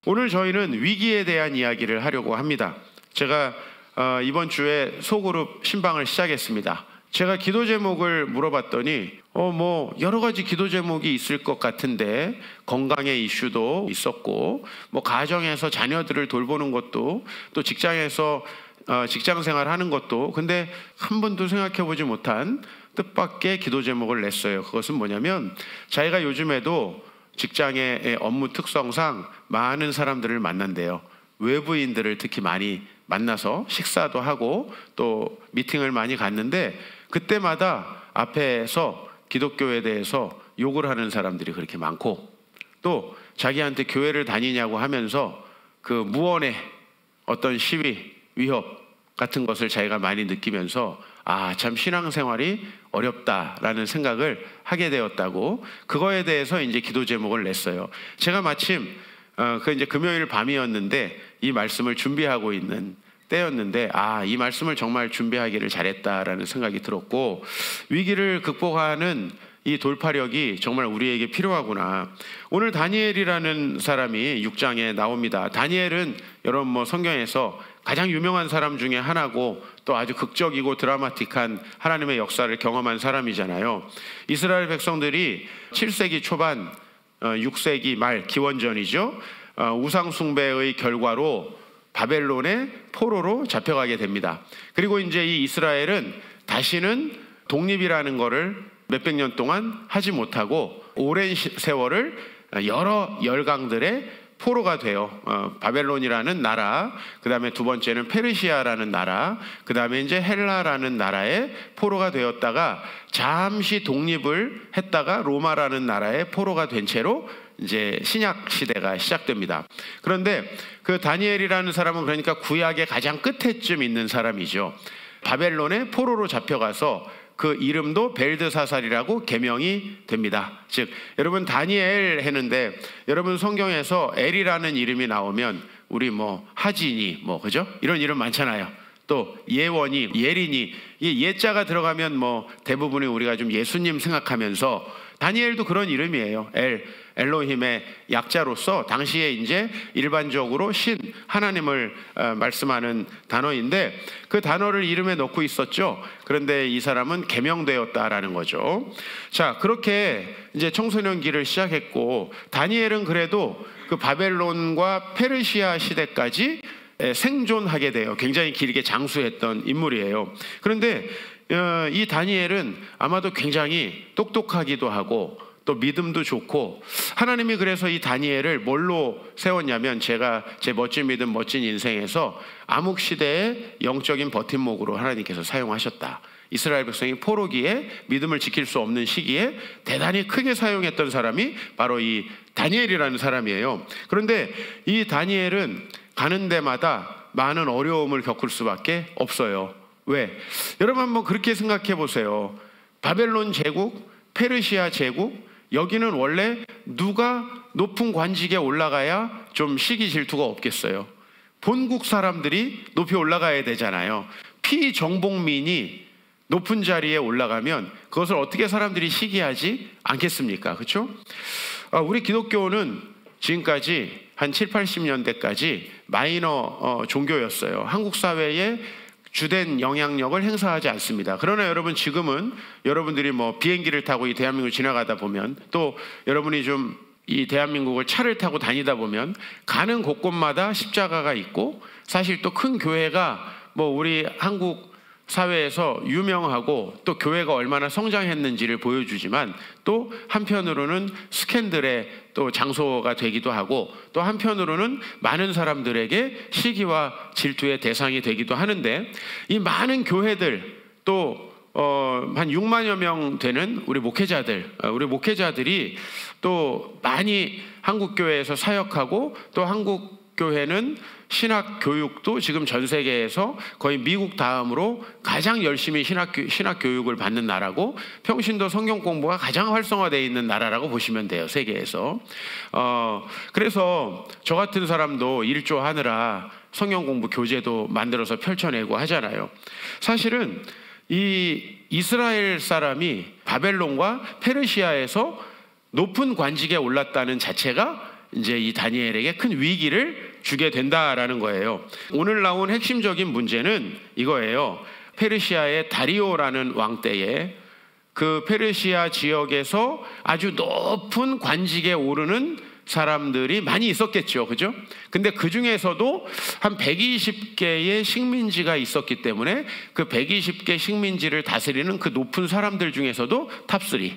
오늘 저희는 위기에 대한 이야기를 하려고 합니다. 제가 이번 주에 소그룹 신방을 시작했습니다. 제가 기도 제목을 물어봤더니 여러 가지 기도 제목이 있을 것 같은데, 건강의 이슈도 있었고, 가정에서 자녀들을 돌보는 것도, 또 직장에서 직장 생활하는 것도, 근데 한 번도 생각해 보지 못한 뜻밖의 기도 제목을 냈어요. 그것은 뭐냐면, 자기가 요즘에도 직장의 업무 특성상 많은 사람들을 만난대요. 외부인들을 특히 많이 만나서 식사도 하고 또 미팅을 많이 갔는데, 그때마다 앞에서 기독교에 대해서 욕을 하는 사람들이 그렇게 많고, 또 자기한테 교회를 다니냐고 하면서 그 무언의 어떤 시위, 위협 같은 것을 자기가 많이 느끼면서 참 신앙생활이 어렵다라는 생각을 하게 되었다고, 그거에 대해서 이제 기도 제목을 냈어요. 제가 마침 이제 금요일 밤이었는데 이 말씀을 준비하고 있는 때였는데, 이 말씀을 정말 준비하기를 잘했다라는 생각이 들었고, 위기를 극복하는 이 돌파력이 정말 우리에게 필요하구나. 오늘 다니엘이라는 사람이 6장에 나옵니다. 다니엘은 여러분 성경에서 가장 유명한 사람 중에 하나고, 또 아주 극적이고 드라마틱한 하나님의 역사를 경험한 사람이잖아요. 이스라엘 백성들이 7세기 초반 6세기 말 기원전이죠. 우상 숭배의 결과로 바벨론의 포로로 잡혀가게 됩니다. 그리고 이제 이 이스라엘은 다시는 독립이라는 거를 몇백 년 동안 하지 못하고 오랜 세월을 여러 열강들의 포로가 돼요. 바벨론이라는 나라, 그 다음에 두 번째는 페르시아라는 나라, 그 다음에 이제 헬라라는 나라의 포로가 되었다가 잠시 독립을 했다가 로마라는 나라의 포로가 된 채로 이제 신약 시대가 시작됩니다. 그런데 그 다니엘이라는 사람은 그러니까 구약의 가장 끝에쯤 있는 사람이죠. 바벨론의 포로로 잡혀가서 그 이름도 벨드사살이라고 개명이 됩니다. 즉, 여러분 다니엘 했는데, 여러분 성경에서 엘이라는 이름이 나오면 우리 하진이 그죠? 이런 이름 많잖아요. 또 예원이, 예린이, 이 예자가 들어가면 대부분이 우리가 좀 예수님 생각하면서, 다니엘도 그런 이름이에요. 엘로힘의 약자로서 당시에 이제 일반적으로 신 하나님을 말씀하는 단어인데, 그 단어를 이름에 넣고 있었죠. 그런데 이 사람은 개명되었다라는 거죠. 자, 그렇게 이제 청소년기를 시작했고, 다니엘은 그래도 그 바벨론과 페르시아 시대까지 생존하게 돼요. 굉장히 길게 장수했던 인물이에요. 그런데 이 다니엘은 아마도 굉장히 똑똑하기도 하고 또 믿음도 좋고, 하나님이 그래서 이 다니엘을 뭘로 세웠냐면, 제가 제 멋진 믿음 멋진 인생에서 암흑시대의 영적인 버팀목으로 하나님께서 사용하셨다. 이스라엘 백성이 포로기에 믿음을 지킬 수 없는 시기에 대단히 크게 사용했던 사람이 바로 이 다니엘이라는 사람이에요. 그런데 이 다니엘은 가는 데마다 많은 어려움을 겪을 수밖에 없어요. 왜? 여러분 한번 그렇게 생각해 보세요. 바벨론 제국, 페르시아 제국, 여기는 원래 누가 높은 관직에 올라가야 좀 시기 질투가 없겠어요? 본국 사람들이 높이 올라가야 되잖아요. 피정복민이 높은 자리에 올라가면 그것을 어떻게 사람들이 시기하지 않겠습니까? 그렇죠? 우리 기독교는 지금까지 한 7, 80년대까지 마이너 종교였어요. 한국 사회에 주된 영향력을 행사하지 않습니다. 그러나 여러분, 지금은 여러분들이 비행기를 타고 이 대한민국을 지나가다 보면, 또 여러분이 좀 이 대한민국을 차를 타고 다니다 보면 가는 곳곳마다 십자가가 있고, 사실 또 큰 교회가 우리 한국 사회에서 유명하고 또 교회가 얼마나 성장했는지를 보여주지만, 또 한편으로는 스캔들의 또 장소가 되기도 하고, 또 한편으로는 많은 사람들에게 시기와 질투의 대상이 되기도 하는데, 이 많은 교회들, 또 한 6만여 명 되는 우리 목회자들이 또 많이 한국 교회에서 사역하고, 또 한국 교회는 신학 교육도 지금 전 세계에서 거의 미국 다음으로 가장 열심히 신학 교육을 받는 나라고, 평신도 성경 공부가 가장 활성화되어 있는 나라라고 보시면 돼요, 세계에서. 그래서 저 같은 사람도 일조하느라 성경 공부 교재도 만들어서 펼쳐내고 하잖아요. 사실은 이 이스라엘 사람이 바벨론과 페르시아에서 높은 관직에 올랐다는 자체가 이제 이 다니엘에게 큰 위기를 주게 된다라는 거예요. 오늘 나온 핵심적인 문제는 이거예요. 페르시아의 다리오라는 왕 때에 그 페르시아 지역에서 아주 높은 관직에 오르는 사람들이 많이 있었겠죠. 그죠? 근데 그 중에서도 한 120개의 식민지가 있었기 때문에 그 120개 식민지를 다스리는 그 높은 사람들 중에서도 탑3,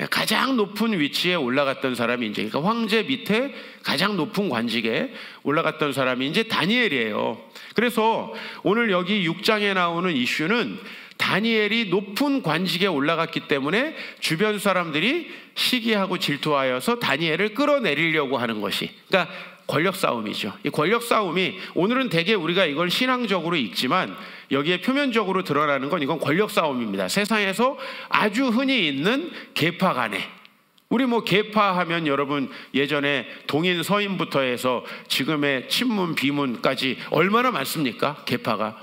가장 높은 위치에 올라갔던 사람이 이제, 그러니까 황제 밑에 가장 높은 관직에 올라갔던 사람이 이제 다니엘이에요. 그래서 오늘 여기 6장에 나오는 이슈는 다니엘이 높은 관직에 올라갔기 때문에 주변 사람들이 시기하고 질투하여서 다니엘을 끌어내리려고 하는 것이, 그러니까 권력 싸움이죠. 이 권력 싸움이 오늘은 대개 우리가 이걸 신앙적으로 읽지만 여기에 표면적으로 드러나는 건 이건 권력 싸움입니다. 세상에서 아주 흔히 있는 계파 간에, 우리 뭐 계파 하면 여러분 예전에 동인 서인부터 해서 지금의 친문 비문까지 얼마나 많습니까? 계파가.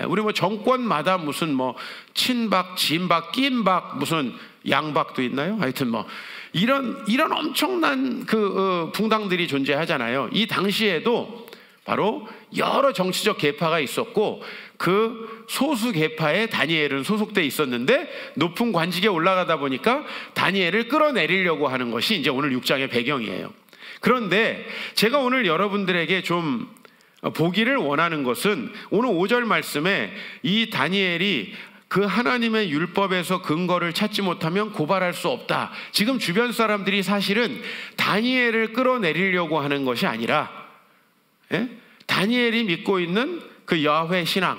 우리 뭐 정권마다 무슨 뭐 친박, 진박, 낀박, 무슨 양박도 있나요? 하여튼 뭐 이런 엄청난 그 붕당들이 존재하잖아요. 이 당시에도 바로 여러 정치적 계파가 있었고 그 소수 계파에 다니엘은 소속돼 있었는데 높은 관직에 올라가다 보니까 다니엘을 끌어내리려고 하는 것이 이제 오늘 6장의 배경이에요. 그런데 제가 오늘 여러분들에게 좀 보기를 원하는 것은 오늘 5절 말씀에 이 다니엘이 그 하나님의 율법에서 근거를 찾지 못하면 고발할 수 없다. 지금 주변 사람들이 사실은 다니엘을 끌어내리려고 하는 것이 아니라 다니엘이 믿고 있는 그 야훼 신앙,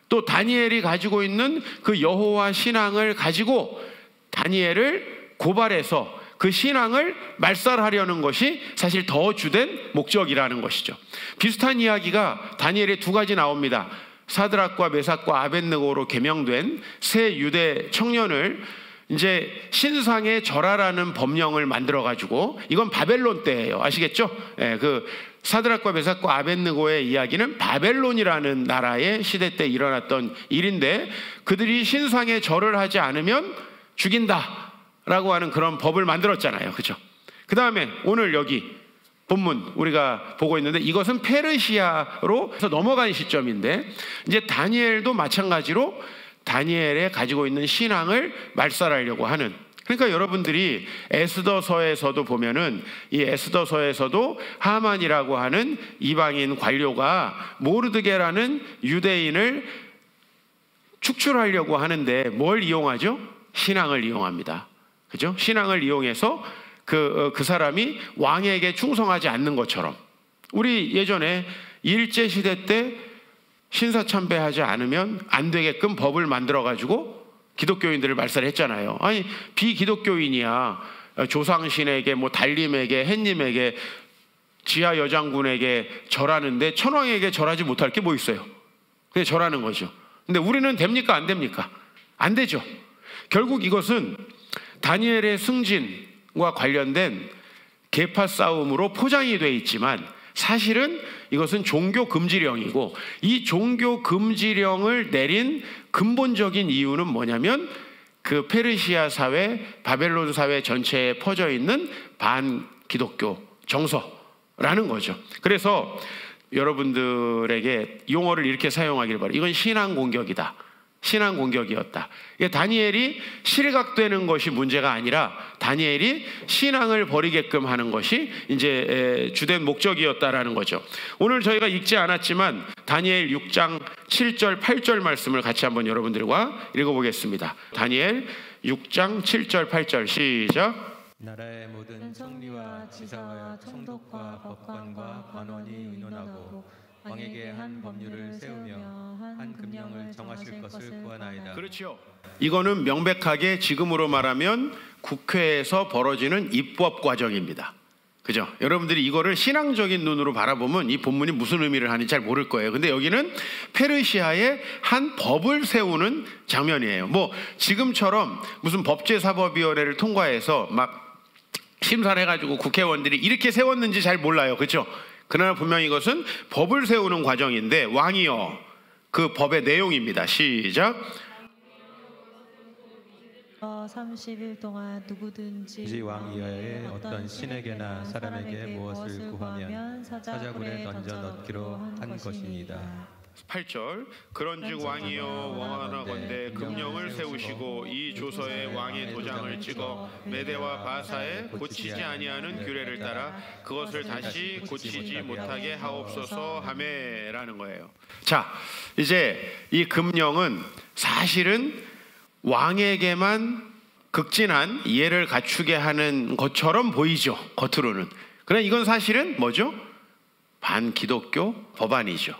또 다니엘이 가지고 있는 그 여호와 신앙을 가지고 다니엘을 고발해서 그 신앙을 말살하려는 것이 사실 더 주된 목적이라는 것이죠. 비슷한 이야기가 다니엘에 두 가지 나옵니다. 사드락과 메삭과 아벳느고로 개명된 세 유대 청년을 이제 신상에 절하라는 법령을 만들어 가지고, 이건 바벨론 때예요. 아시겠죠? 그 사드락과 메삭과 아벳느고의 이야기는 바벨론이라는 나라의 시대 때 일어났던 일인데, 그들이 신상에 절을 하지 않으면 죽인다라고 하는 그런 법을 만들었잖아요. 그죠? 그 다음에 오늘 여기 본문 우리가 보고 있는데 이것은 페르시아로 해서 넘어간 시점인데, 이제 다니엘도 마찬가지로 다니엘에 가지고 있는 신앙을 말살하려고 하는, 그러니까 여러분들이 에스더서에서도 보면은 이 에스더서에서도 하만이라고 하는 이방인 관료가 모르드게라는 유대인을 축출하려고 하는데 뭘 이용하죠? 신앙을 이용합니다. 그죠? 신앙을 이용해서 그 사람이 왕에게 충성하지 않는 것처럼, 우리 예전에 일제시대 때 신사참배하지 않으면 안 되게끔 법을 만들어가지고 기독교인들을 말살했잖아요. 아니, 비기독교인이야 조상신에게, 뭐 달림에게, 햇님에게, 지하 여장군에게 절하는데 천왕에게 절하지 못할 게 뭐 있어요? 그냥 절하는 거죠. 근데 우리는 됩니까? 안 됩니까? 안 되죠. 결국 이것은 다니엘의 승진과 관련된 계파 싸움으로 포장이 되어 있지만 사실은 이것은 종교 금지령이고, 이 종교 금지령을 내린 근본적인 이유는 뭐냐면 그 페르시아 사회, 바벨론 사회 전체에 퍼져 있는 반기독교 정서라는 거죠. 그래서 여러분들에게 용어를 이렇게 사용하길 바랍니다. 이건 신앙 공격이다. 신앙 공격이었다. 다니엘이 실각되는 것이 문제가 아니라 다니엘이 신앙을 버리게끔 하는 것이 이제 주된 목적이었다라는 거죠. 오늘 저희가 읽지 않았지만 다니엘 6장 7절 8절 말씀을 같이 한번 여러분들과 읽어보겠습니다. 다니엘 6장 7절 8절 시작. 나라의 모든 총리와 지사와 총독과 법관과 관원이 의논하고 왕에게 한 법률을 세우며 한 금령을 정하실 것을 구하나이다. 그렇죠. 이거는 명백하게 지금으로 말하면 국회에서 벌어지는 입법 과정입니다. 그죠? 여러분들이 이거를 신앙적인 눈으로 바라보면 이 본문이 무슨 의미를 하는지 잘 모를 거예요. 근데 여기는 페르시아의 한 법을 세우는 장면이에요. 뭐 지금처럼 무슨 법제사법위원회를 통과해서 막 심사를 해가지고 국회의원들이 이렇게 세웠는지 잘 몰라요. 그렇죠? 그러나 분명히 이것은 법을 세우는 과정인데, 왕이여, 그 법의 내용입니다. 시작. 30일 동안 누구든지 왕 이하의 어떤 신에게나 사람에게 무엇을 구하면 사자굴에 던져 넣기로 한 것입니다. 8절 그런즉 왕이여 원하건대 금령을 세우시고 이 조서에 왕의 도장을 찍어 메대와 바사에 고치지 아니하는 규례를 따라 그것을 다시 고치지 못하게 하옵소서 하매라는 거예요. 자, 이제 이 금령은 사실은 왕에게만 극진한 이해를 갖추게 하는 것처럼 보이죠, 겉으로는. 그러나 이건 사실은 뭐죠? 반기독교 법안이죠.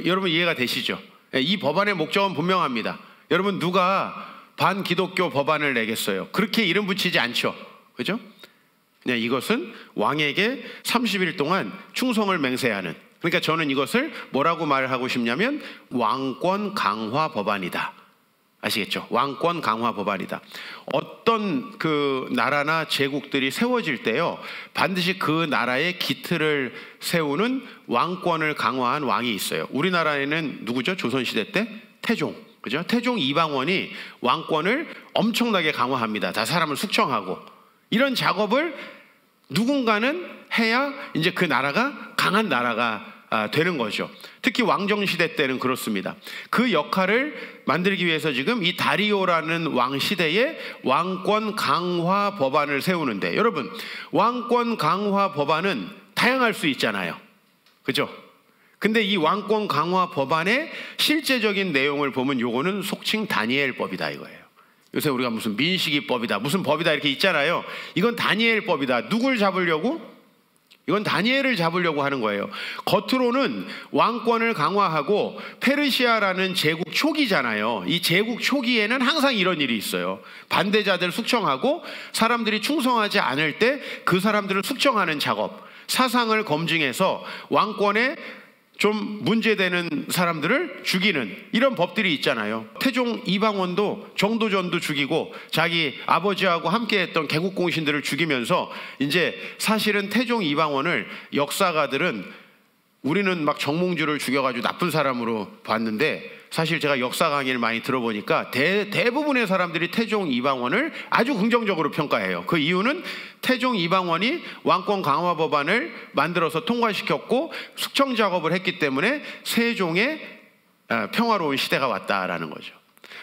여러분 이해가 되시죠? 이 법안의 목적은 분명합니다. 여러분 누가 반기독교 법안을 내겠어요? 그렇게 이름 붙이지 않죠, 그죠? 그냥 이것은 왕에게 30일 동안 충성을 맹세하는, 그러니까 저는 이것을 뭐라고 말하고 싶냐면 왕권 강화 법안이다. 아시겠죠? 왕권 강화 법안이다. 어떤 그 나라나 제국들이 세워질 때요, 반드시 그 나라의 기틀을 세우는 왕권을 강화한 왕이 있어요. 우리나라에는 누구죠? 조선시대 때 태종, 그죠? 태종 이방원이 왕권을 엄청나게 강화합니다. 다 사람을 숙청하고. 이런 작업을 누군가는 해야 이제 그 나라가 강한 나라가 되는 거죠. 특히 왕정시대 때는 그렇습니다. 그 역할을 만들기 위해서 지금 이 다리오라는 왕 시대에 왕권 강화 법안을 세우는데, 여러분 왕권 강화 법안은 다양할 수 있잖아요, 그죠? 근데 이 왕권 강화 법안의 실제적인 내용을 보면 요거는 속칭 다니엘법이다 이거예요. 요새 우리가 무슨 민식이법이다, 무슨 법이다 이렇게 있잖아요. 이건 다니엘법이다. 누굴 잡으려고? 이건 다니엘을 잡으려고 하는 거예요. 겉으로는 왕권을 강화하고 페르시아라는 제국 초기잖아요. 이 제국 초기에는 항상 이런 일이 있어요. 반대자들 숙청하고 사람들이 충성하지 않을 때 그 사람들을 숙청하는 작업, 사상을 검증해서 왕권에 좀 문제되는 사람들을 죽이는 이런 법들이 있잖아요. 태종 이방원도 정도전도 죽이고 자기 아버지하고 함께했던 개국공신들을 죽이면서, 이제 사실은 태종 이방원을 역사가들은 우리는 막 정몽주를 죽여가지고 나쁜 사람으로 봤는데, 사실 제가 역사 강의를 많이 들어보니까 대부분의 사람들이 태종 이방원을 아주 긍정적으로 평가해요. 그 이유는 태종 이방원이 왕권 강화 법안을 만들어서 통과시켰고 숙청 작업을 했기 때문에 세종의 평화로운 시대가 왔다라는 거죠.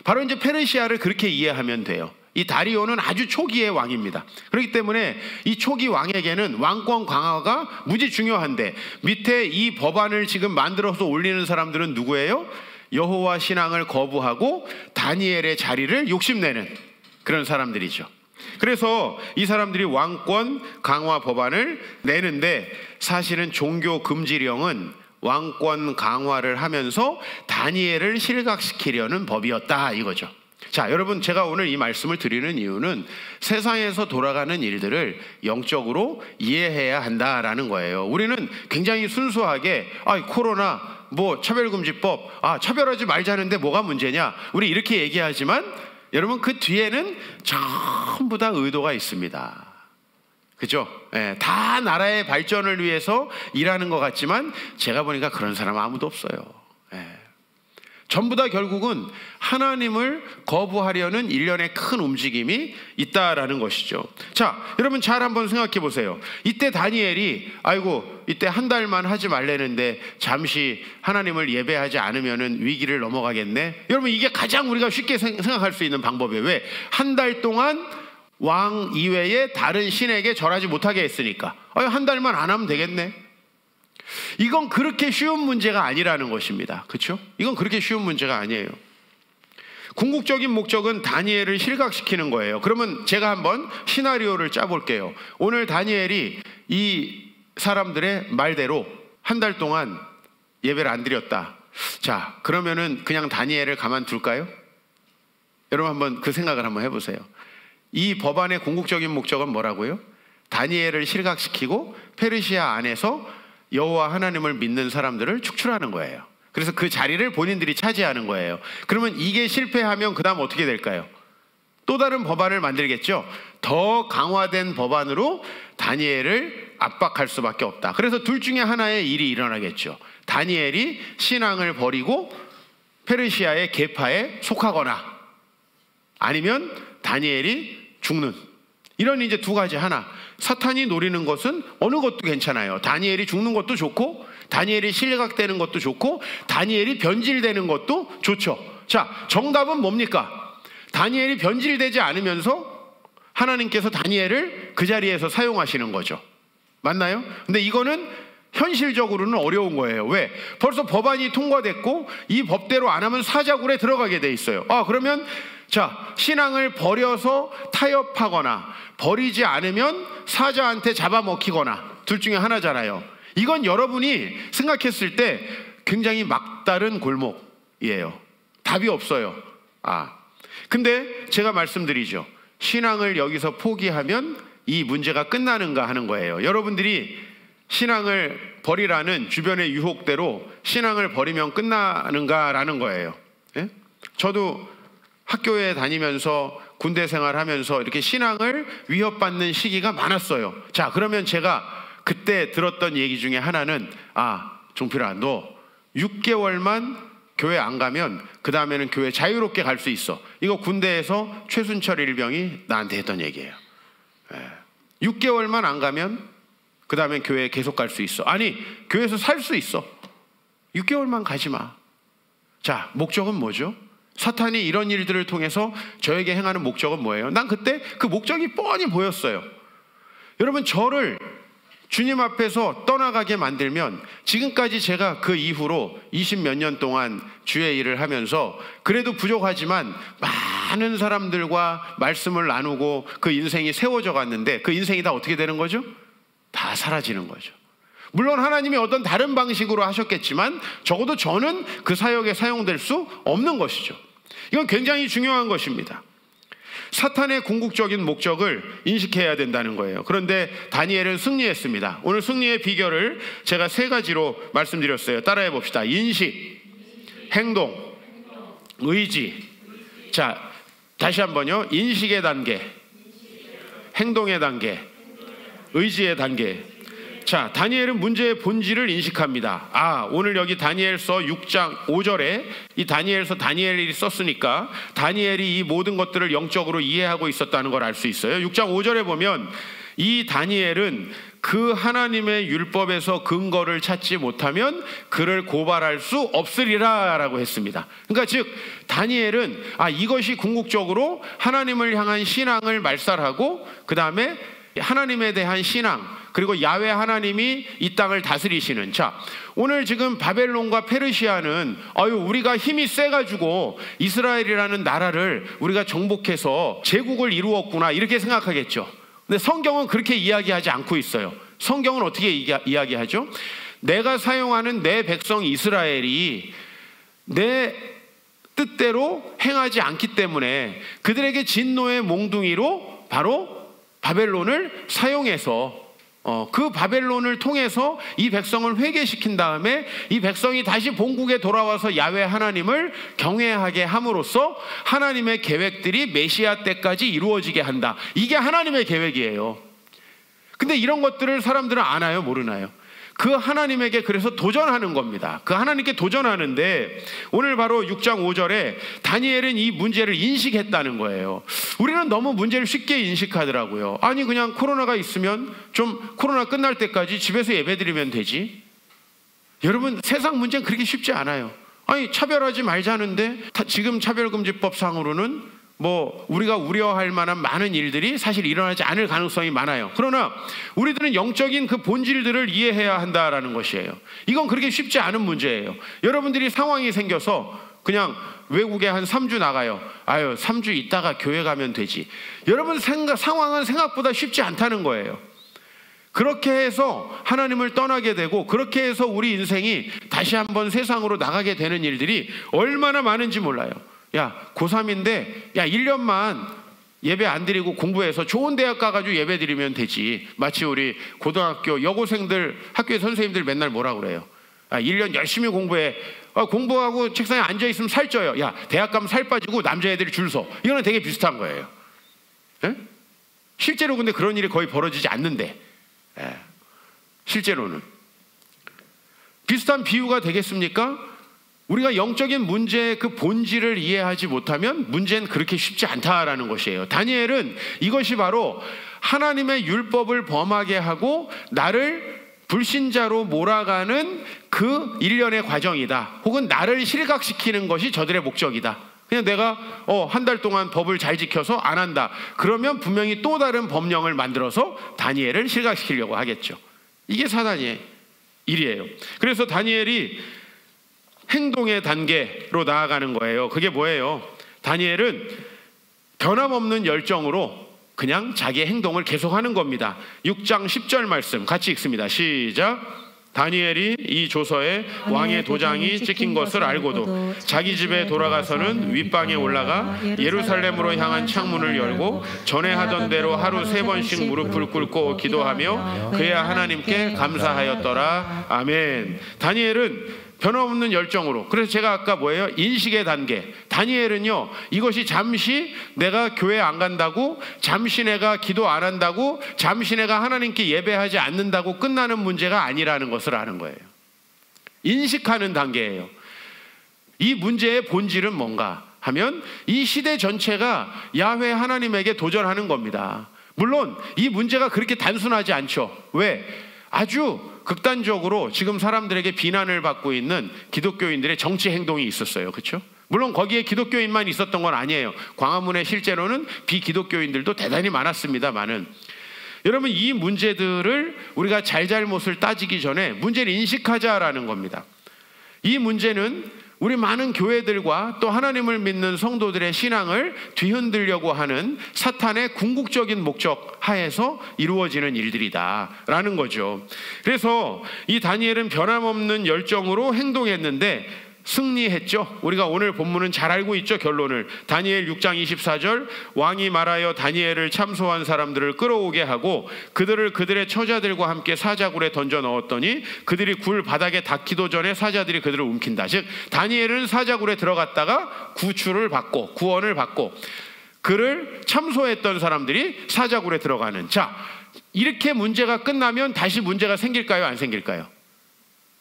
바로 이제 페르시아를 그렇게 이해하면 돼요. 이 다리오는 아주 초기의 왕입니다. 그렇기 때문에 이 초기 왕에게는 왕권 강화가 무지 중요한데, 밑에 이 법안을 지금 만들어서 올리는 사람들은 누구예요? 여호와 신앙을 거부하고 다니엘의 자리를 욕심내는 그런 사람들이죠. 그래서 이 사람들이 왕권 강화 법안을 내는데, 사실은 종교 금지령은 왕권 강화를 하면서 다니엘을 실각시키려는 법이었다 이거죠. 자, 여러분 제가 오늘 이 말씀을 드리는 이유는 세상에서 돌아가는 일들을 영적으로 이해해야 한다라는 거예요. 우리는 굉장히 순수하게 코로나 뭐 차별금지법, 차별하지 말자는데 뭐가 문제냐, 우리 이렇게 얘기하지만 여러분 그 뒤에는 전부 다 의도가 있습니다. 그죠? 다 나라의 발전을 위해서 일하는 것 같지만 제가 보니까 그런 사람 아무도 없어요. 전부 다 결국은 하나님을 거부하려는 일련의 큰 움직임이 있다라는 것이죠. 자, 여러분 잘 한번 생각해 보세요. 이때 다니엘이 이때 한 달만 하지 말라는데 잠시 하나님을 예배하지 않으면은 위기를 넘어가겠네. 여러분 이게 가장 우리가 쉽게 생각할 수 있는 방법이에요. 왜? 한 달 동안 왕 이외에 다른 신에게 절하지 못하게 했으니까 한 달만 안 하면 되겠네. 이건 그렇게 쉬운 문제가 아니라는 것입니다. 그렇죠? 이건 그렇게 쉬운 문제가 아니에요. 궁극적인 목적은 다니엘을 실각시키는 거예요. 그러면 제가 한번 시나리오를 짜볼게요. 오늘 다니엘이 이 사람들의 말대로 한 달 동안 예배를 안 드렸다. 자, 그러면은 그냥 다니엘을 가만둘까요? 여러분 한번 그 생각을 한번 해보세요. 이 법안의 궁극적인 목적은 뭐라고요? 다니엘을 실각시키고 페르시아 안에서 여호와 하나님을 믿는 사람들을 축출하는 거예요. 그래서 그 자리를 본인들이 차지하는 거예요. 그러면 이게 실패하면 그 다음 어떻게 될까요? 또 다른 법안을 만들겠죠. 더 강화된 법안으로 다니엘을 압박할 수밖에 없다. 그래서 둘 중에 하나의 일이 일어나겠죠. 다니엘이 신앙을 버리고 페르시아의 계파에 속하거나, 아니면 다니엘이 죽는, 이런 이제 두 가지. 하나, 사탄이 노리는 것은 어느 것도 괜찮아요. 다니엘이 죽는 것도 좋고, 다니엘이 실각되는 것도 좋고, 다니엘이 변질되는 것도 좋죠. 자, 정답은 뭡니까? 다니엘이 변질되지 않으면서 하나님께서 다니엘을 그 자리에서 사용하시는 거죠. 맞나요? 근데 이거는 현실적으로는 어려운 거예요. 왜? 벌써 법안이 통과됐고 이 법대로 안 하면 사자굴에 들어가게 돼 있어요. 그러면 자, 신앙을 버려서 타협하거나 버리지 않으면 사자한테 잡아먹히거나 둘 중에 하나잖아요. 이건 여러분이 생각했을 때 굉장히 막다른 골목이에요. 답이 없어요. 근데 제가 말씀드리죠. 신앙을 여기서 포기하면 이 문제가 끝나는가 하는 거예요. 여러분들이 신앙을 버리라는 주변의 유혹대로 신앙을 버리면 끝나는가라는 거예요. 예? 저도 학교에 다니면서 군대 생활하면서 이렇게 신앙을 위협받는 시기가 많았어요. 자, 그러면 제가 그때 들었던 얘기 중에 하나는 종필아, 너 6개월만 교회 안 가면 그 다음에는 교회 자유롭게 갈 수 있어. 이거 군대에서 최순철 일병이 나한테 했던 얘기예요. 6개월만 안 가면 그 다음엔 교회에 계속 갈 수 있어. 아니, 교회에서 살 수 있어. 6개월만 가지 마. 자, 목적은 뭐죠? 사탄이 이런 일들을 통해서 저에게 행하는 목적은 뭐예요? 난 그때 그 목적이 뻔히 보였어요. 여러분, 저를 주님 앞에서 떠나가게 만들면, 지금까지 제가 그 이후로 20몇 년 동안 주의 일을 하면서 그래도 부족하지만 많은 사람들과 말씀을 나누고 그 인생이 세워져 갔는데, 그 인생이 다 어떻게 되는 거죠? 다 사라지는 거죠. 물론 하나님이 어떤 다른 방식으로 하셨겠지만 적어도 저는 그 사역에 사용될 수 없는 것이죠. 이건 굉장히 중요한 것입니다. 사탄의 궁극적인 목적을 인식해야 된다는 거예요. 그런데 다니엘은 승리했습니다. 오늘 승리의 비결을 제가 3가지로 말씀드렸어요. 따라해 봅시다. 인식, 행동, 의지. 자, 다시 한번요. 인식의 단계, 행동의 단계, 의지의 단계. 자, 다니엘은 문제의 본질을 인식합니다. 오늘 여기 다니엘서 6장 5절에 이 다니엘서 다니엘이 썼으니까 다니엘이 이 모든 것들을 영적으로 이해하고 있었다는 걸 알 수 있어요. 6장 5절에 보면 이 다니엘은 그 하나님의 율법에서 근거를 찾지 못하면 그를 고발할 수 없으리라 라고 했습니다. 그러니까 즉 다니엘은 이것이 궁극적으로 하나님을 향한 신앙을 말살하고 그 다음에 하나님에 대한 신앙, 그리고 야훼 하나님이 이 땅을 다스리시는. 자, 오늘 지금 바벨론과 페르시아는 우리가 힘이 세가지고 이스라엘이라는 나라를 우리가 정복해서 제국을 이루었구나 이렇게 생각하겠죠. 근데 성경은 그렇게 이야기하지 않고 있어요. 성경은 어떻게 이야기하죠? 내가 사용하는 내 백성 이스라엘이 내 뜻대로 행하지 않기 때문에 그들에게 진노의 몽둥이로 바로 바벨론을 사용해서 그 바벨론을 통해서 이 백성을 회개시킨 다음에 이 백성이 다시 본국에 돌아와서 야훼 하나님을 경외하게 함으로써 하나님의 계획들이 메시아 때까지 이루어지게 한다. 이게 하나님의 계획이에요. 근데 이런 것들을 사람들은 아나요? 모르나요? 그 하나님에게 그래서 도전하는 겁니다. 그 하나님께 도전하는데 오늘 바로 6장 5절에 다니엘은 이 문제를 인식했다는 거예요. 우리는 너무 문제를 쉽게 인식하더라고요. 아니, 그냥 코로나가 있으면 좀 코로나 끝날 때까지 집에서 예배드리면 되지. 여러분, 세상 문제는 그렇게 쉽지 않아요. 아니, 차별하지 말자는데 지금 차별금지법상으로는 우리가 우려할 만한 많은 일들이 사실 일어나지 않을 가능성이 많아요. 그러나 우리들은 영적인 그 본질들을 이해해야 한다라는 것이에요. 이건 그렇게 쉽지 않은 문제예요. 여러분들이 상황이 생겨서 그냥 외국에 한 3주 나가요. 3주 있다가 교회 가면 되지. 여러분 상황은 생각보다 쉽지 않다는 거예요. 그렇게 해서 하나님을 떠나게 되고 그렇게 해서 우리 인생이 다시 한번 세상으로 나가게 되는 일들이 얼마나 많은지 몰라요. 고3인데 1년만 예배 안 드리고 공부해서 좋은 대학 가가지고 예배 드리면 되지. 마치 우리 고등학교 여고생들 학교에 선생님들 맨날 뭐라 그래요? 1년 열심히 공부해. 공부하고 책상에 앉아있으면 살쪄요. 대학 가면 살 빠지고 남자애들이 줄 서. 이거는 되게 비슷한 거예요. 에? 실제로 근데 그런 일이 거의 벌어지지 않는데 실제로는 비슷한 비유가 되겠습니까? 우리가 영적인 문제의 그 본질을 이해하지 못하면 문제는 그렇게 쉽지 않다라는 것이에요. 다니엘은 이것이 바로 하나님의 율법을 범하게 하고 나를 불신자로 몰아가는 그 일련의 과정이다. 혹은 나를 실각시키는 것이 저들의 목적이다. 그냥 내가 한 달 동안 법을 잘 지켜서 안 한다. 그러면 분명히 또 다른 법령을 만들어서 다니엘을 실각시키려고 하겠죠. 이게 사단의 일이에요. 그래서 다니엘이 행동의 단계로 나아가는 거예요. 그게 뭐예요? 다니엘은 변함없는 열정으로 그냥 자기의 행동을 계속하는 겁니다. 6장 10절 말씀 같이 읽습니다. 시작. 다니엘이 이 조서에 왕의 도장이 찍힌 것을 알고도 자기 집에 돌아가서는 윗방에 올라가 예루살렘으로 향한 창문을 열고 전에 하던 대로 하루 3번씩 무릎을 꿇고 기도하며 그의 하나님께 감사하였더라. 아멘. 다니엘은 변함없는 열정으로, 그래서 제가 아까 뭐예요? 인식의 단계. 다니엘은요, 이것이 잠시 내가 교회 안 간다고, 잠시 내가 기도 안 한다고, 잠시 내가 하나님께 예배하지 않는다고 끝나는 문제가 아니라는 것을 아는 거예요. 인식하는 단계예요. 이 문제의 본질은 뭔가 하면 이 시대 전체가 야훼 하나님에게 도전하는 겁니다. 물론 이 문제가 그렇게 단순하지 않죠. 왜? 아주 극단적으로 지금 사람들에게 비난을 받고 있는 기독교인들의 정치 행동이 있었어요. 그렇죠? 물론 거기에 기독교인만 있었던 건 아니에요. 광화문에 실제로는 비기독교인들도 대단히 많았습니다만은, 여러분, 이 문제들을 우리가 잘잘못을 따지기 전에 문제를 인식하자라는 겁니다. 이 문제는 우리 많은 교회들과 또 하나님을 믿는 성도들의 신앙을 뒤흔들려고 하는 사탄의 궁극적인 목적 하에서 이루어지는 일들이다라는 거죠. 그래서 이 다니엘은 변함없는 열정으로 행동했는데 승리했죠. 우리가 오늘 본문은 잘 알고 있죠. 결론을. 다니엘 6장 24절, 왕이 말하여 다니엘을 참소한 사람들을 끌어오게 하고 그들을 그들의 처자들과 함께 사자굴에 던져 넣었더니 그들이 굴 바닥에 닿기도 전에 사자들이 그들을 움킨다. 즉 다니엘은 사자굴에 들어갔다가 구원을 받고 그를 참소했던 사람들이 사자굴에 들어가는. 자, 이렇게 문제가 끝나면 다시 문제가 생길까요? 안 생길까요?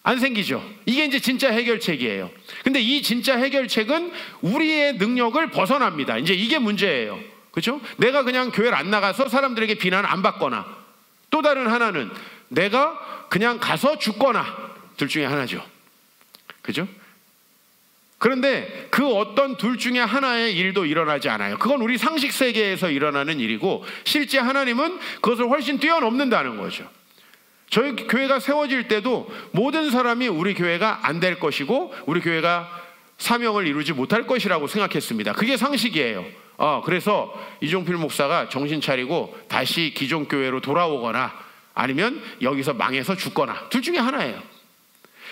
안 생기죠. 이게 이제 진짜 해결책이에요. 근데 이 진짜 해결책은 우리의 능력을 벗어납니다. 이제 이게 문제예요. 그렇죠? 내가 그냥 교회를 안 나가서 사람들에게 비난을 안 받거나, 또 다른 하나는 내가 그냥 가서 죽거나, 둘 중에 하나죠. 그렇죠? 그런데 그 어떤 둘 중에 하나의 일도 일어나지 않아요. 그건 우리 상식 세계에서 일어나는 일이고 실제 하나님은 그것을 훨씬 뛰어넘는다는 거죠. 저희 교회가 세워질 때도 모든 사람이 우리 교회가 안 될 것이고 우리 교회가 사명을 이루지 못할 것이라고 생각했습니다. 그게 상식이에요. 그래서 이종필 목사가 정신 차리고 다시 기존 교회로 돌아오거나 아니면 여기서 망해서 죽거나, 둘 중에 하나예요.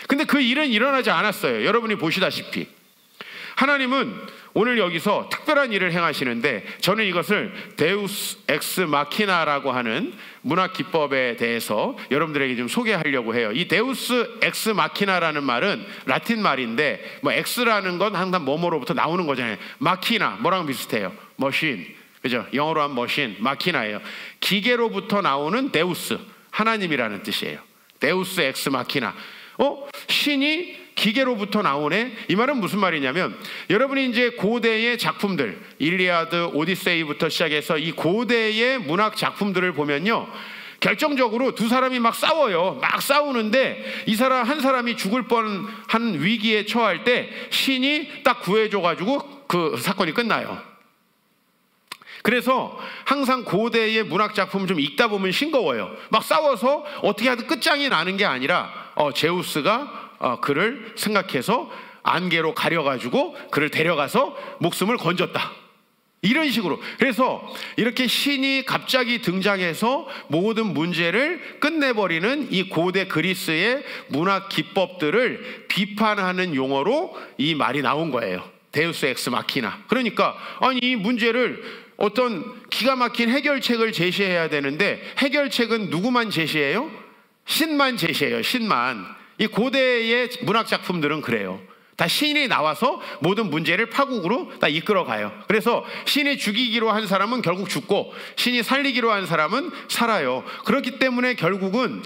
근데 그 일은 일어나지 않았어요. 여러분이 보시다시피 하나님은 오늘 여기서 특별한 일을 행하시는데, 저는 이것을 데우스 엑스 마키나라고 하는 문학 기법에 대해서 여러분들에게 좀 소개하려고 해요. 이 데우스 엑스 마키나라는 말은 라틴 말인데, 뭐 엑스라는 건 항상 뭐뭐로부터 나오는 거잖아요. 마키나 뭐랑 비슷해요. 머신, 그죠? 영어로 하면 머신, 마키나예요. 기계로부터 나오는 데우스, 하나님이라는 뜻이에요. 데우스 엑스 마키나. 신이 기계로부터 나오네? 이 말은 무슨 말이냐면, 여러분이 이제 고대의 작품들, 일리아드, 오디세이부터 시작해서 이 고대의 문학 작품들을 보면요, 결정적으로 두 사람이 막 싸워요. 막 싸우는데 이 사람 한 사람이 죽을 뻔한 위기에 처할 때 신이 딱 구해줘가지고 그 사건이 끝나요. 그래서 항상 고대의 문학 작품을 좀 읽다 보면 싱거워요. 막 싸워서 어떻게 하든 끝장이 나는 게 아니라 제우스가 그를 생각해서 안개로 가려가지고 그를 데려가서 목숨을 건졌다, 이런 식으로. 그래서 이렇게 신이 갑자기 등장해서 모든 문제를 끝내버리는 이 고대 그리스의 문학 기법들을 비판하는 용어로 이 말이 나온 거예요. 데우스 엑스 마키나. 그러니까 아니, 이 문제를 어떤 기가 막힌 해결책을 제시해야 되는데 해결책은 누구만 제시해요? 신만 제시해요. 신만. 이 고대의 문학 작품들은 그래요. 다 신이 나와서 모든 문제를 파국으로 다 이끌어가요. 그래서 신이 죽이기로 한 사람은 결국 죽고 신이 살리기로 한 사람은 살아요. 그렇기 때문에 결국은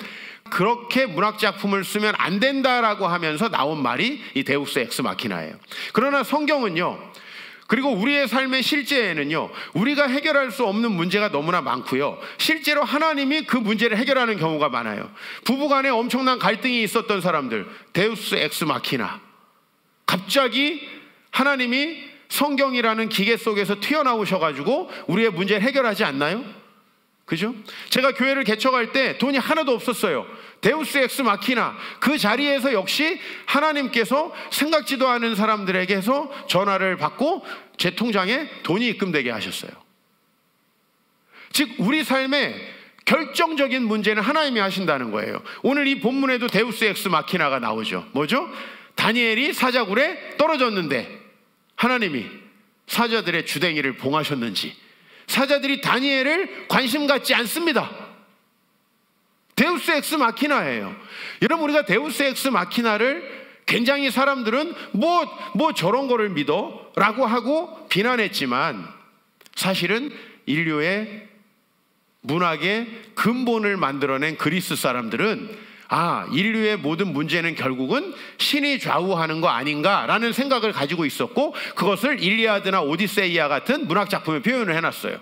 그렇게 문학작품을 쓰면 안 된다라고 하면서 나온 말이 이 데우스 엑스 마키나예요. 그러나 성경은요, 그리고 우리의 삶의 실제에는요, 우리가 해결할 수 없는 문제가 너무나 많고요, 실제로 하나님이 그 문제를 해결하는 경우가 많아요. 부부간에 엄청난 갈등이 있었던 사람들, 데우스 엑스 마키나, 갑자기 하나님이 성경이라는 기계 속에서 튀어나오셔가지고 우리의 문제를 해결하지 않나요? 그죠? 제가 교회를 개척할 때 돈이 하나도 없었어요. 데우스 엑스 마키나, 그 자리에서 역시 하나님께서 생각지도 않은 사람들에게서 전화를 받고 제 통장에 돈이 입금되게 하셨어요. 즉 우리 삶의 결정적인 문제는 하나님이 하신다는 거예요. 오늘 이 본문에도 데우스 엑스 마키나가 나오죠. 뭐죠? 다니엘이 사자굴에 떨어졌는데 하나님이 사자들의 주댕이를 봉하셨는지 사자들이 다니엘을 관심 갖지 않습니다. 데우스 엑스 마키나예요. 여러분, 우리가 데우스 엑스 마키나를 굉장히 사람들은 뭐 저런 거를 믿어? 라고 하고 비난했지만, 사실은 인류의 문학의 근본을 만들어낸 그리스 사람들은 인류의 모든 문제는 결국은 신이 좌우하는 거 아닌가라는 생각을 가지고 있었고, 그것을 일리아드나 오디세이아 같은 문학작품에 표현을 해놨어요.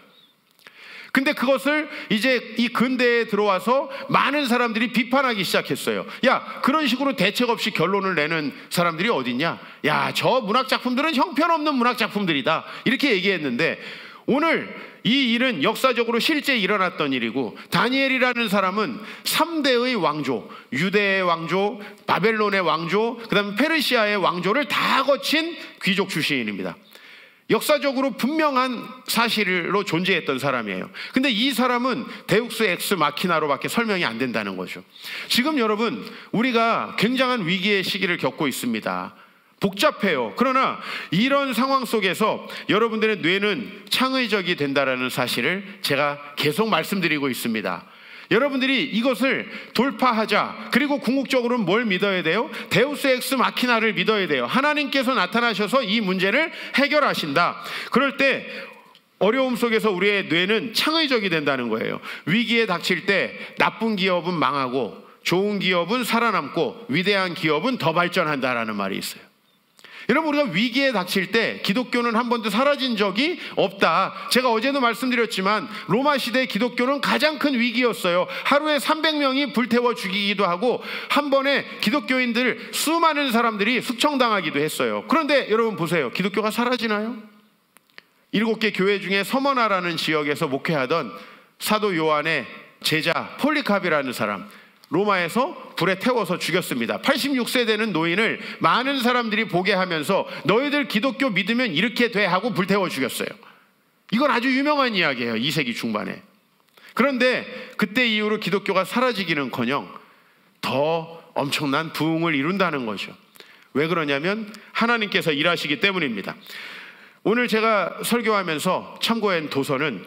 근데 그것을 이제 이 근대에 들어와서 많은 사람들이 비판하기 시작했어요. 야, 그런 식으로 대책 없이 결론을 내는 사람들이 어딨냐? 야, 저 문학작품들은 형편없는 문학작품들이다, 이렇게 얘기했는데, 오늘 이 일은 역사적으로 실제 일어났던 일이고, 다니엘이라는 사람은 3대의 왕조, 유대의 왕조, 바벨론의 왕조, 그 다음에 페르시아의 왕조를 다 거친 귀족 출신입니다. 역사적으로 분명한 사실로 존재했던 사람이에요. 근데 이 사람은 데우스 엑스 마키나로밖에 설명이 안 된다는 거죠. 지금 여러분, 우리가 굉장한 위기의 시기를 겪고 있습니다. 복잡해요. 그러나 이런 상황 속에서 여러분들의 뇌는 창의적이 된다는 사실을 제가 계속 말씀드리고 있습니다. 여러분들이 이것을 돌파하자. 그리고 궁극적으로는 뭘 믿어야 돼요? 데우스 엑스 마키나를 믿어야 돼요. 하나님께서 나타나셔서 이 문제를 해결하신다. 그럴 때 어려움 속에서 우리의 뇌는 창의적이 된다는 거예요. 위기에 닥칠 때 나쁜 기업은 망하고 좋은 기업은 살아남고 위대한 기업은 더 발전한다라는 말이 있어요. 여러분, 우리가 위기에 닥칠 때 기독교는 한 번도 사라진 적이 없다. 제가 어제도 말씀드렸지만 로마 시대 기독교는 가장 큰 위기였어요. 하루에 300명이 불태워 죽이기도 하고 한 번에 기독교인들 수많은 사람들이 숙청당하기도 했어요. 그런데 여러분 보세요. 기독교가 사라지나요? 7개 교회 중에 서머나라는 지역에서 목회하던 사도 요한의 제자 폴리캅이라는 사람, 로마에서 불에 태워서 죽였습니다. 86세 되는 노인을 많은 사람들이 보게 하면서 너희들 기독교 믿으면 이렇게 돼 하고 불태워 죽였어요. 이건 아주 유명한 이야기예요. 2세기 중반에. 그런데 그때 이후로 기독교가 사라지기는커녕 더 엄청난 부흥을 이룬다는 거죠. 왜 그러냐면 하나님께서 일하시기 때문입니다. 오늘 제가 설교하면서 참고한 도서는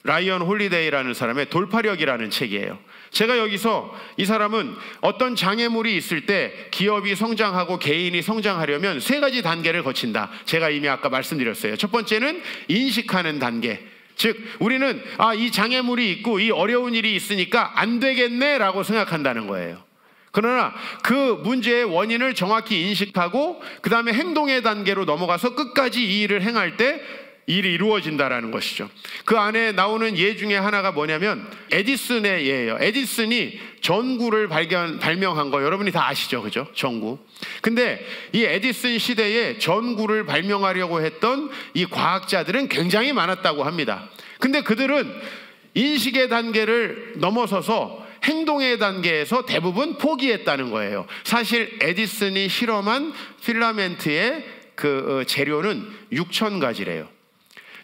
라이언 홀리데이라는 사람의 돌파력이라는 책이에요. 제가 여기서 이 사람은 어떤 장애물이 있을 때 기업이 성장하고 개인이 성장하려면 3가지 단계를 거친다. 제가 이미 아까 말씀드렸어요. 첫 번째는 인식하는 단계. 즉 우리는 이 장애물이 있고 이 어려운 일이 있으니까 안 되겠네 라고 생각한다는 거예요. 그러나 그 문제의 원인을 정확히 인식하고 그 다음에 행동의 단계로 넘어가서 끝까지 이 일을 행할 때 일이 이루어진다라는 것이죠. 그 안에 나오는 예 중에 하나가 뭐냐면 에디슨의 예예요. 에디슨이 전구를 발명한 거 여러분이 다 아시죠, 그죠? 전구. 근데 이 에디슨 시대에 전구를 발명하려고 했던 이 과학자들은 굉장히 많았다고 합니다. 근데 그들은 인식의 단계를 넘어서서 행동의 단계에서 대부분 포기했다는 거예요. 사실 에디슨이 실험한 필라멘트의 그 재료는 6,000가지래요.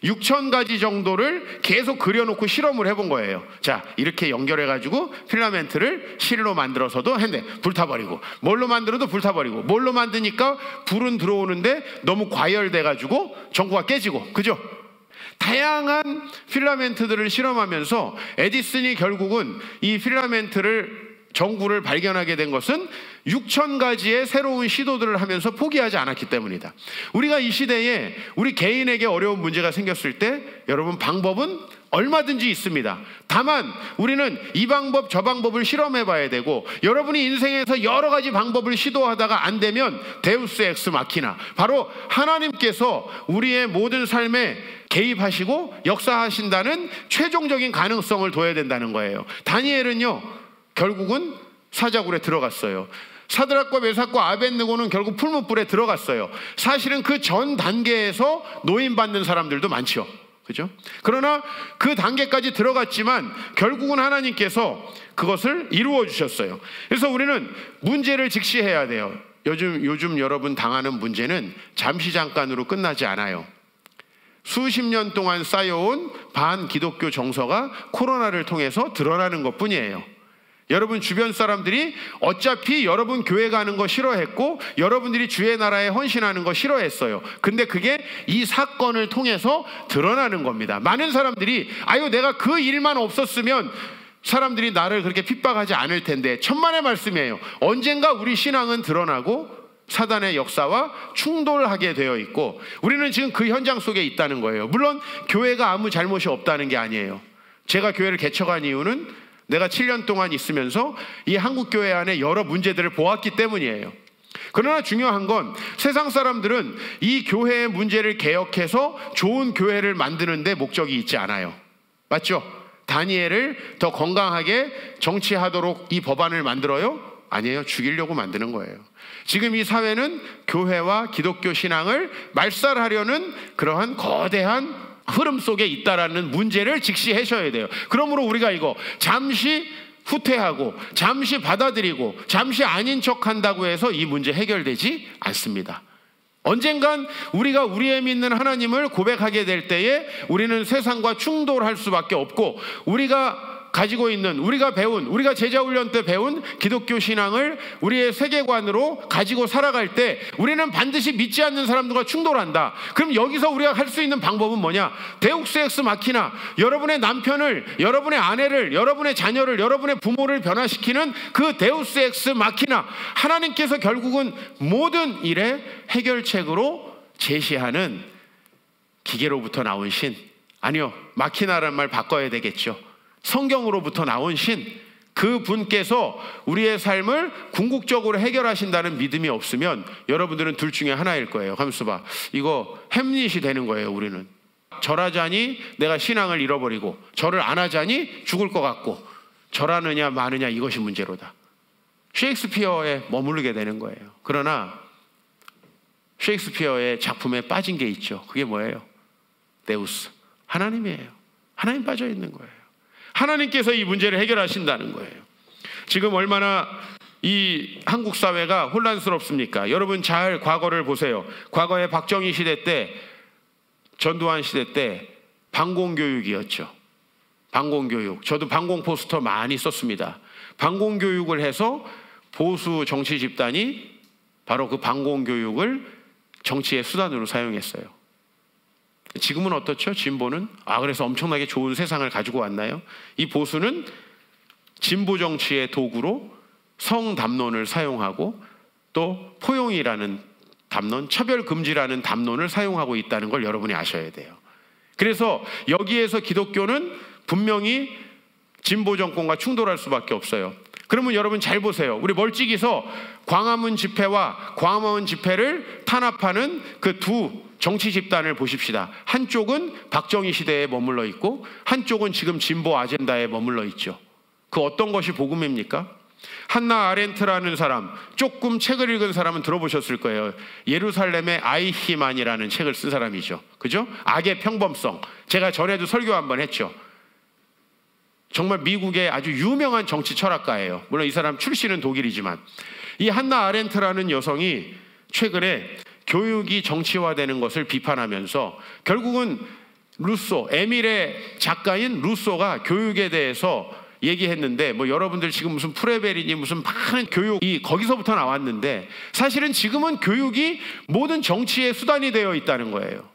6,000가지 정도를 계속 그려놓고 실험을 해본 거예요. 자, 이렇게 연결해가지고 필라멘트를 실로 만들어서도 했네. 불타버리고, 뭘로 만들어도 불타버리고, 뭘로 만드니까 불은 들어오는데 너무 과열돼가지고 전구가 깨지고, 그죠? 다양한 필라멘트들을 실험하면서 에디슨이 결국은 이 필라멘트를 정구를 발견하게 된 것은 6천 가지의 새로운 시도들을 하면서 포기하지 않았기 때문이다. 우리가 이 시대에 우리 개인에게 어려운 문제가 생겼을 때 여러분 방법은 얼마든지 있습니다. 다만 우리는 이 방법 저 방법을 실험해 봐야 되고, 여러분이 인생에서 여러 가지 방법을 시도하다가 안 되면 데우스 엑스 마키나, 바로 하나님께서 우리의 모든 삶에 개입하시고 역사하신다는 최종적인 가능성을 둬야 된다는 거예요. 다니엘은요 결국은 사자굴에 들어갔어요. 사드락과 메삭과 아벳느고는 결국 풀무불에 들어갔어요. 사실은 그 전 단계에서 노임받는 사람들도 많죠. 그죠? 그러나 그 단계까지 들어갔지만 결국은 하나님께서 그것을 이루어 주셨어요. 그래서 우리는 문제를 직시해야 돼요. 요즘 여러분 당하는 문제는 잠시 잠깐으로 끝나지 않아요. 수십 년 동안 쌓여온 반기독교 정서가 코로나를 통해서 드러나는 것뿐이에요. 여러분 주변 사람들이 어차피 여러분 교회 가는 거 싫어했고 여러분들이 주의 나라에 헌신하는 거 싫어했어요. 근데 그게 이 사건을 통해서 드러나는 겁니다. 많은 사람들이 아유 내가 그 일만 없었으면 사람들이 나를 그렇게 핍박하지 않을 텐데, 천만의 말씀이에요. 언젠가 우리 신앙은 드러나고 사단의 역사와 충돌하게 되어 있고, 우리는 지금 그 현장 속에 있다는 거예요. 물론 교회가 아무 잘못이 없다는 게 아니에요. 제가 교회를 개척한 이유는 내가 7년 동안 있으면서 이 한국교회 안에 여러 문제들을 보았기 때문이에요. 그러나 중요한 건 세상 사람들은 이 교회의 문제를 개혁해서 좋은 교회를 만드는 데 목적이 있지 않아요. 맞죠? 다니엘을 더 건강하게 정치하도록 이 법안을 만들어요? 아니에요. 죽이려고 만드는 거예요. 지금 이 사회는 교회와 기독교 신앙을 말살하려는 그러한 거대한 흐름 속에 있다라는 문제를 직시하셔야 돼요. 그러므로 우리가 이거 잠시 후퇴하고 잠시 받아들이고 잠시 아닌 척한다고 해서 이 문제 해결되지 않습니다. 언젠간 우리가 우리의 믿는 하나님을 고백하게 될 때에 우리는 세상과 충돌할 수밖에 없고, 우리가 가지고 있는, 우리가 배운, 우리가 제자훈련 때 배운 기독교 신앙을 우리의 세계관으로 가지고 살아갈 때 우리는 반드시 믿지 않는 사람들과 충돌한다. 그럼 여기서 우리가 할 수 있는 방법은 뭐냐? 데우스 엑스 마키나, 여러분의 남편을, 여러분의 아내를, 여러분의 자녀를, 여러분의 부모를 변화시키는 그 데우스 엑스 마키나, 하나님께서 결국은 모든 일의 해결책으로 제시하는 기계로부터 나온 신, 아니요 마키나라는 말 바꿔야 되겠죠. 성경으로부터 나온 신, 그 분께서 우리의 삶을 궁극적으로 해결하신다는 믿음이 없으면 여러분들은 둘 중에 하나일 거예요. 하면서 봐, 이거 햄릿이 되는 거예요. 우리는 절하자니 내가 신앙을 잃어버리고 절을 안 하자니 죽을 것 같고, 절하느냐 마느냐 이것이 문제로다. 셰익스피어에 머무르게 되는 거예요. 그러나 셰익스피어의 작품에 빠진 게 있죠. 그게 뭐예요? 데우스, 하나님이에요. 하나님 빠져 있는 거예요. 하나님께서 이 문제를 해결하신다는 거예요. 지금 얼마나 이 한국 사회가 혼란스럽습니까? 여러분 잘 과거를 보세요. 과거에 박정희 시대 때, 전두환 시대 때 반공교육이었죠. 반공교육. 저도 반공 포스터 많이 썼습니다. 반공교육을 해서 보수 정치 집단이 바로 그 반공교육을 정치의 수단으로 사용했어요. 지금은 어떻죠? 진보는? 그래서 엄청나게 좋은 세상을 가지고 왔나요? 이 보수는 진보 정치의 도구로 성담론을 사용하고 또 포용이라는 담론, 차별금지라는 담론을 사용하고 있다는 걸 여러분이 아셔야 돼요. 그래서 여기에서 기독교는 분명히 진보 정권과 충돌할 수밖에 없어요. 그러면 여러분 잘 보세요. 우리 멀찍이서 광화문 집회와 광화문 집회를 탄압하는 그 두 정치 집단을 보십시다. 한쪽은 박정희 시대에 머물러 있고 한쪽은 지금 진보 아젠다에 머물러 있죠. 그 어떤 것이 복음입니까? 한나 아렌트라는 사람, 조금 책을 읽은 사람은 들어보셨을 거예요. 예루살렘의 아이히만이라는 책을 쓴 사람이죠. 그죠? 악의 평범성. 제가 전에도 설교 한번 했죠. 정말 미국의 아주 유명한 정치 철학가예요. 물론 이 사람 출신은 독일이지만, 이 한나 아렌트라는 여성이 최근에 교육이 정치화되는 것을 비판하면서 결국은 루소, 에밀의 작가인 루소가 교육에 대해서 얘기했는데, 뭐 여러분들 지금 무슨 프레벨이니 무슨 많은 교육이 거기서부터 나왔는데, 사실은 지금은 교육이 모든 정치의 수단이 되어 있다는 거예요.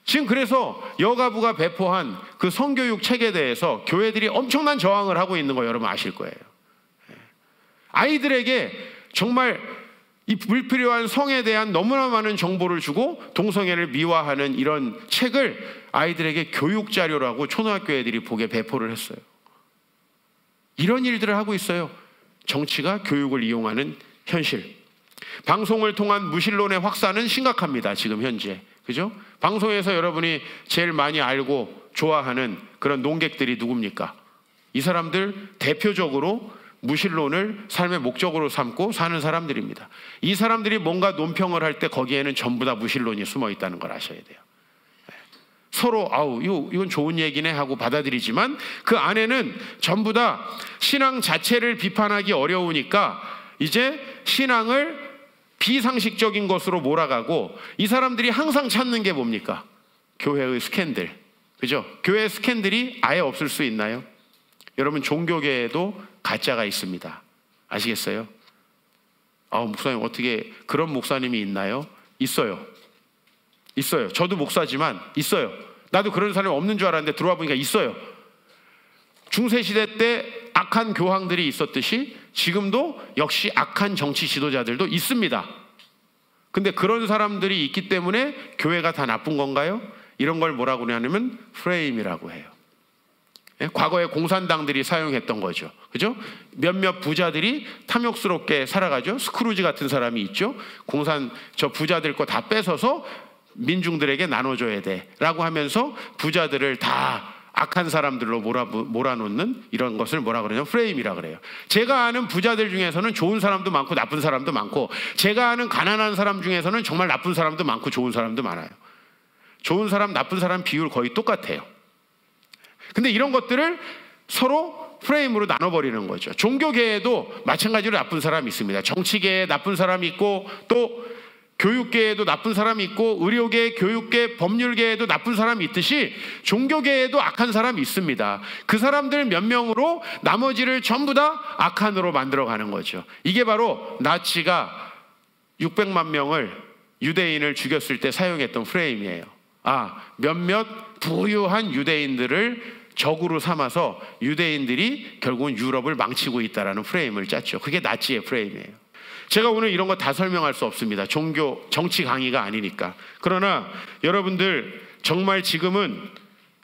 지금 그래서 여가부가 배포한 그 성교육 책에 대해서 교회들이 엄청난 저항을 하고 있는 거 여러분 아실 거예요. 아이들에게 정말 이 불필요한 성에 대한 너무나 많은 정보를 주고 동성애를 미화하는 이런 책을 아이들에게 교육 자료라고 초등학교 애들이 보게 배포를 했어요. 이런 일들을 하고 있어요. 정치가 교육을 이용하는 현실. 방송을 통한 무신론의 확산은 심각합니다. 지금 현재. 그죠? 방송에서 여러분이 제일 많이 알고 좋아하는 그런 논객들이 누굽니까? 이 사람들 대표적으로 무신론을 삶의 목적으로 삼고 사는 사람들입니다. 이 사람들이 뭔가 논평을 할 때 거기에는 전부 다 무신론이 숨어 있다는 걸 아셔야 돼요. 서로 이건 좋은 얘기네 하고 받아들이지만 그 안에는 전부 다 신앙 자체를 비판하기 어려우니까 이제 신앙을 비상식적인 것으로 몰아가고, 이 사람들이 항상 찾는 게 뭡니까? 교회의 스캔들. 그죠? 교회 스캔들이 아예 없을 수 있나요? 여러분, 종교계에도 가짜가 있습니다. 아시겠어요? 목사님, 어떻게 그런 목사님이 있나요? 있어요. 저도 목사지만 있어요. 나도 그런 사람이 없는 줄 알았는데 들어와 보니까 있어요. 중세시대 때 악한 교황들이 있었듯이 지금도 역시 악한 정치 지도자들도 있습니다. 근데 그런 사람들이 있기 때문에 교회가 다 나쁜 건가요? 이런 걸 뭐라고 하냐면 프레임이라고 해요. 과거에 공산당들이 사용했던 거죠. 그죠? 몇몇 부자들이 탐욕스럽게 살아가죠. 스크루지 같은 사람이 있죠. 저 부자들 거 다 뺏어서 민중들에게 나눠줘야 돼 라고 하면서 부자들을 다 악한 사람들로 몰아놓는 이런 것을 뭐라 그러냐면 프레임이라 그래요. 제가 아는 부자들 중에서는 좋은 사람도 많고 나쁜 사람도 많고, 제가 아는 가난한 사람 중에서는 정말 나쁜 사람도 많고 좋은 사람도 많아요. 좋은 사람 나쁜 사람 비율 거의 똑같아요. 근데 이런 것들을 서로 프레임으로 나눠버리는 거죠. 종교계에도 마찬가지로 나쁜 사람이 있습니다. 정치계에 나쁜 사람이 있고, 또 교육계에도 나쁜 사람이 있고, 의료계, 교육계, 법률계에도 나쁜 사람이 있듯이 종교계에도 악한 사람이 있습니다. 그 사람들 몇 명으로 나머지를 전부 다 악한으로 만들어가는 거죠. 이게 바로 나치가 600만 명을 유대인을 죽였을 때 사용했던 프레임이에요. 몇몇 부유한 유대인들을 적으로 삼아서 유대인들이 결국은 유럽을 망치고 있다는 프레임을 짰죠. 그게 나치의 프레임이에요. 제가 오늘 이런 거 다 설명할 수 없습니다. 정치 강의가 아니니까. 그러나 여러분들 정말 지금은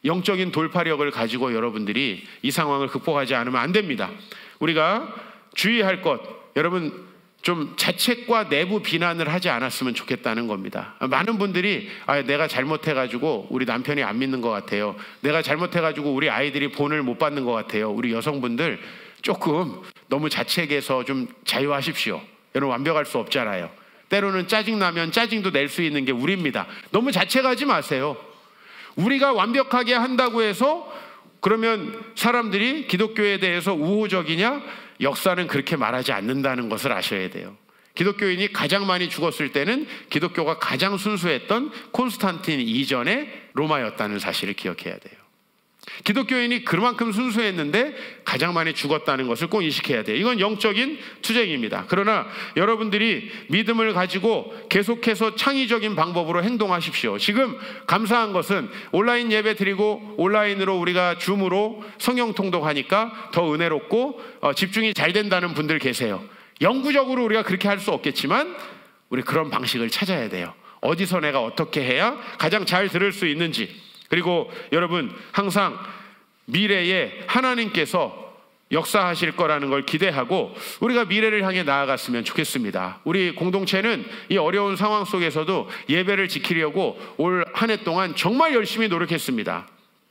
영적인 돌파력을 가지고 여러분들이 이 상황을 극복하지 않으면 안 됩니다. 우리가 주의할 것, 여러분 좀 자책과 내부 비난을 하지 않았으면 좋겠다는 겁니다. 많은 분들이 내가 잘못해가지고 우리 남편이 안 믿는 것 같아요. 내가 잘못해가지고 우리 아이들이 본을 못 받는 것 같아요. 우리 여성분들 조금 너무 자책해서 좀 자유하십시오. 여러분, 완벽할 수 없잖아요. 때로는 짜증나면 짜증도 낼 수 있는 게 우리입니다. 너무 자책하지 마세요. 우리가 완벽하게 한다고 해서 그러면 사람들이 기독교에 대해서 우호적이냐? 역사는 그렇게 말하지 않는다는 것을 아셔야 돼요. 기독교인이 가장 많이 죽었을 때는 기독교가 가장 순수했던 콘스탄틴 이전의 로마였다는 사실을 기억해야 돼요. 기독교인이 그만큼 순수했는데 가장 많이 죽었다는 것을 꼭 인식해야 돼요. 이건 영적인 투쟁입니다. 그러나 여러분들이 믿음을 가지고 계속해서 창의적인 방법으로 행동하십시오. 지금 감사한 것은 온라인 예배 드리고 온라인으로 우리가 줌으로 성경 통독하니까 더 은혜롭고 집중이 잘 된다는 분들 계세요. 영구적으로 우리가 그렇게 할 수 없겠지만 우리 그런 방식을 찾아야 돼요. 어디서 내가 어떻게 해야 가장 잘 들을 수 있는지. 그리고 여러분, 항상 미래에 하나님께서 역사하실 거라는 걸 기대하고 우리가 미래를 향해 나아갔으면 좋겠습니다. 우리 공동체는 이 어려운 상황 속에서도 예배를 지키려고 올 한 해 동안 정말 열심히 노력했습니다.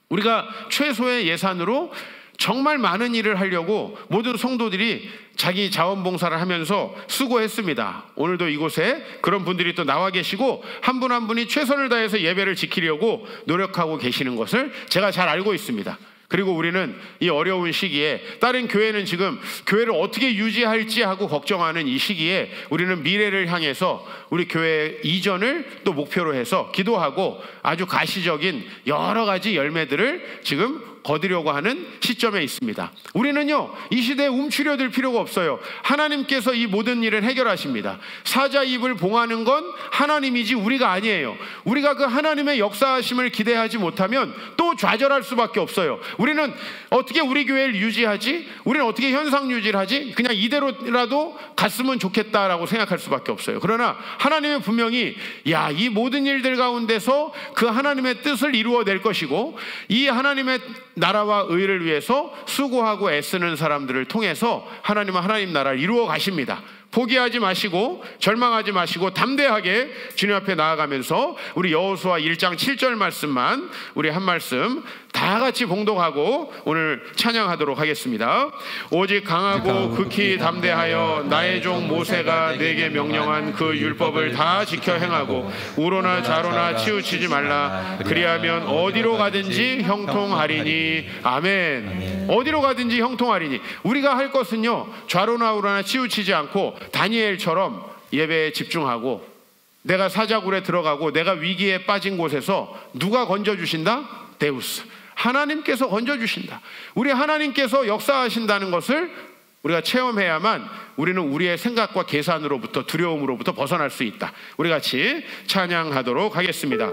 우리가 최소의 예산으로 정말 많은 일을 하려고 모든 성도들이 자기 자원봉사를 하면서 수고했습니다. 오늘도 이곳에 그런 분들이 또 나와 계시고 한 분 한 분이 최선을 다해서 예배를 지키려고 노력하고 계시는 것을 제가 잘 알고 있습니다. 그리고 우리는 이 어려운 시기에, 다른 교회는 지금 교회를 어떻게 유지할지 하고 걱정하는 이 시기에 우리는 미래를 향해서 우리 교회 이전을 또 목표로 해서 기도하고 아주 가시적인 여러 가지 열매들을 지금 거두려고 하는 시점에 있습니다. 우리는요, 이 시대에 움츠려들 필요가 없어요. 하나님께서 이 모든 일을 해결하십니다. 사자 입을 봉하는 건 하나님이지 우리가 아니에요. 우리가 그 하나님의 역사하심을 기대하지 못하면 또 좌절할 수밖에 없어요. 우리는 어떻게 우리 교회를 유지하지? 우리는 어떻게 현상 유지를 하지? 그냥 이대로라도 갔으면 좋겠다라고 생각할 수밖에 없어요. 그러나 하나님은 분명히 이 모든 일들 가운데서 그 하나님의 뜻을 이루어낼 것이고, 이 하나님의 나라와 의를 위해서 수고하고 애쓰는 사람들을 통해서 하나님은 하나님 나라를 이루어 가십니다. 포기하지 마시고 절망하지 마시고 담대하게 주님 앞에 나아가면서 우리 여호수아 1장 7절 말씀만 우리 한 말씀 다 같이 봉독하고 오늘 찬양하도록 하겠습니다. 오직 강하고 극히 담대하여 나의 종 모세가 내게 명령한 그 율법을 다 지켜 행하고 우로나 좌로나 치우치지 말라. 그리하면 어디로 가든지 형통하리니. 아멘. 어디로 가든지 형통하리니. 우리가 할 것은요, 좌로나 우로나 치우치지 않고 다니엘처럼 예배에 집중하고, 내가 사자굴에 들어가고 내가 위기에 빠진 곳에서 누가 건져주신다? 데우스, 하나님께서 건져주신다. 우리 하나님께서 역사하신다는 것을 우리가 체험해야만 우리는 우리의 생각과 계산으로부터, 두려움으로부터 벗어날 수 있다. 우리 같이 찬양하도록 하겠습니다.